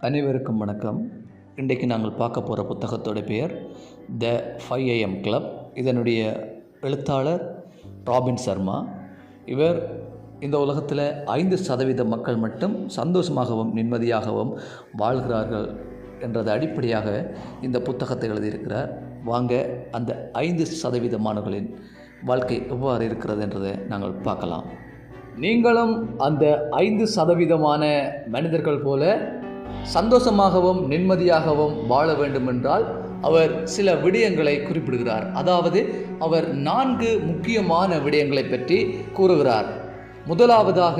அனைவருக்கும் வணக்கம். இன்றைக்கு நாங்கள் பார்க்க போகிற புத்தகத்தோட பெயர் த 5am கிளப். இதனுடைய எழுத்தாளர் ராபின் சர்மா. இவர் இந்த உலகத்தில் 5% மக்கள் மட்டும் சந்தோஷமாகவும் நிம்மதியாகவும் வாழ்கிறார்கள் என்றது அடிப்படையாக இந்த புத்தகத்தை எழுதியிருக்கிறார். வாங்க அந்த 5% மாணவர்களின் வாழ்க்கை எவ்வாறு இருக்கிறது என்றதை நாங்கள் பார்க்கலாம். நீங்களும் அந்த 5% மனிதர்கள் போல சந்தோஷமாகவும் நிம்மதியாகவும் வாழ வேண்டுமென்றால் அவர் சில விடயங்களை குறிப்பிடுகிறார். அதாவது அவர் 4 முக்கியமான விடயங்களை பற்றி கூறுகிறார். முதலாவதாக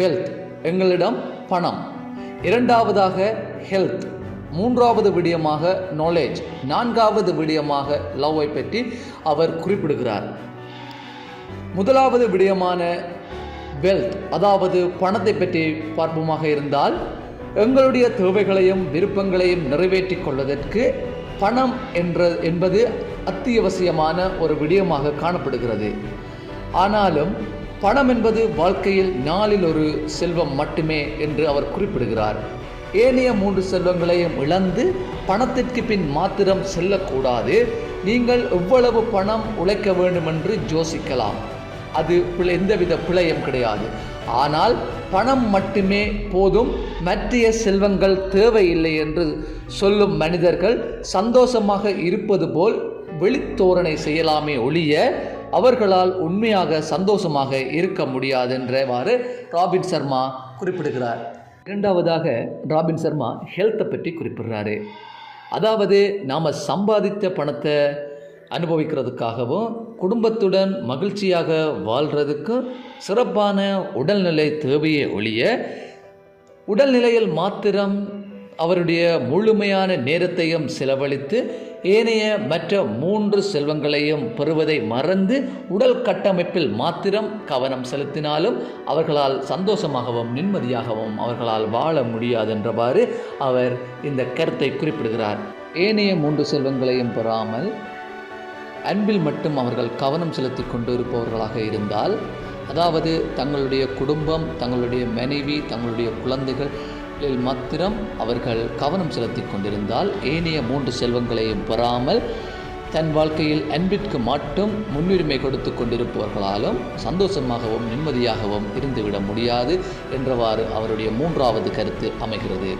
வெல்த், எங்களிடம் பணம். இரண்டாவதாக ஹெல்த். மூன்றாவது விடயமாக நாலேஜ். நான்காவது விடயமாக லவ்வை பற்றி அவர் குறிப்பிடுகிறார். முதலாவது விடயமான வெல்த், அதாவது பணத்தை பற்றி பார்ப்போமாக இருந்தால், எங்களுடைய தேவைகளையும் விருப்பங்களையும் நிறைவேற்றிக் கொள்வதற்கு பணம் என்பது அத்தியாவசியமான ஒரு விடயமாக காணப்படுகிறது. ஆனாலும் பணம் என்பது வாழ்க்கையில் 4இல் ஒரு செல்வம் மட்டுமே என்று அவர் குறிப்பிடுகிறார். ஏனைய 3 செல்வங்களையும் இழந்து பணத்திற்கு பின் மாத்திரம் செல்லக்கூடாது. நீங்கள் எவ்வளவு பணம் உழைக்க வேண்டும் என்று யோசிக்கலாம். அது எந்தவித பிழையும் கிடையாது. ஆனால் பணம் மட்டுமே போதும், மற்ற செல்வங்கள் தேவையில்லை என்று சொல்லும் மனிதர்கள் சந்தோஷமாக இருப்பது போல் வெளித்தோரணை செய்யலாமே ஒழிய அவர்களால் உண்மையாக சந்தோஷமாக இருக்க முடியாது என்றவாறு ராபின் சர்மா குறிப்பிடுகிறார். இரண்டாவதாக ராபின் சர்மா ஹெல்த்தை பற்றி குறிப்பிடுறாரு. அதாவது நாம் சம்பாதித்த பணத்தை அனுபவிக்கிறதுக்காகவும் குடும்பத்துடன் மகிழ்ச்சியாக வாழ்கிறதுக்கு சிறப்பான உடல்நிலை தேவையே ஒழிய உடல்நிலையில் மாத்திரம் அவருடைய முழுமையான நேரத்தையும் செலவழித்து ஏனைய மற்ற 3 செல்வங்களையும் பெறுவதை மறந்து உடல் கட்டமைப்பில் மாத்திரம் கவனம் செலுத்தினாலும் அவர்களால் சந்தோஷமாகவும் நிம்மதியாகவும் அவர்களால் வாழ முடியாது என்றவாறு அவர் இந்த கருத்தை குறிப்பிடுகிறார். ஏனைய 3 செல்வங்களையும் பெறாமல் அன்பில் மட்டும் அவர்கள் கவனம் செலுத்தி கொண்டு இருப்பவர்களாக இருந்தால், அதாவது தங்களுடைய குடும்பம், தங்களுடைய மனைவி, தங்களுடைய குழந்தைகளில் மாத்திரம் அவர்கள் கவனம் செலுத்தி கொண்டிருந்தால், ஏனைய 3 செல்வங்களையும் பெறாமல் தன் வாழ்க்கையில் அன்பிற்கு மட்டும் முன்னுரிமை கொடுத்து கொண்டிருப்பவர்களாலும் சந்தோஷமாகவும் நிம்மதியாகவும் இருந்துவிட முடியாது என்றவாறு அவருடைய 3வது கருத்து அமைகிறது.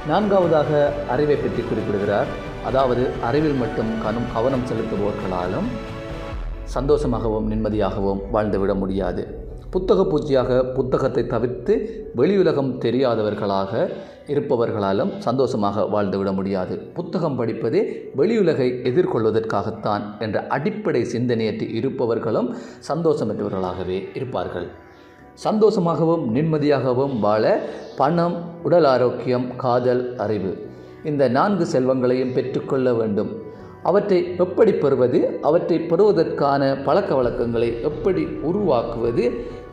4வதாக அறிவை பற்றி குறிப்பிடுகிறார். அதாவது அறிவில் மட்டும் கவனம் செலுத்துபவர்களாலும் சந்தோஷமாகவும் நிம்மதியாகவும் வாழ்ந்துவிட முடியாது. புத்தக பூச்சியாக புத்தகத்தை தவிர்த்து வெளியுலகம் தெரியாதவர்களாக இருப்பவர்களாலும் சந்தோஷமாக வாழ்ந்துவிட முடியாது. புத்தகம் படிப்பதே வெளியுலகை எதிர்கொள்வதற்காகத்தான் என்ற அடிப்படை சிந்தனையற்று இருப்பவர்களும் சந்தோஷமற்றவர்களாகவே இருப்பார்கள். சந்தோஷமாகவும் நிம்மதியாகவும் வாழ பணம், உடல் ஆரோக்கியம், காதல், அறிவு, இந்த 4 செல்வங்களையும் பெற்றுக்கொள்ள வேண்டும். அவற்றை எப்படி பெறுவது, அவற்றை பெறுவதற்கான பழக்க வழக்கங்களை எப்படி உருவாக்குவது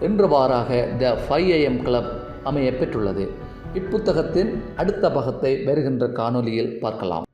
என்றவாறாக த 5am கிளப் அமைய பெற்றுள்ளது. இப்புத்தகத்தின் அடுத்த பாகத்தை வருகின்ற காணொலியில் பார்க்கலாம்.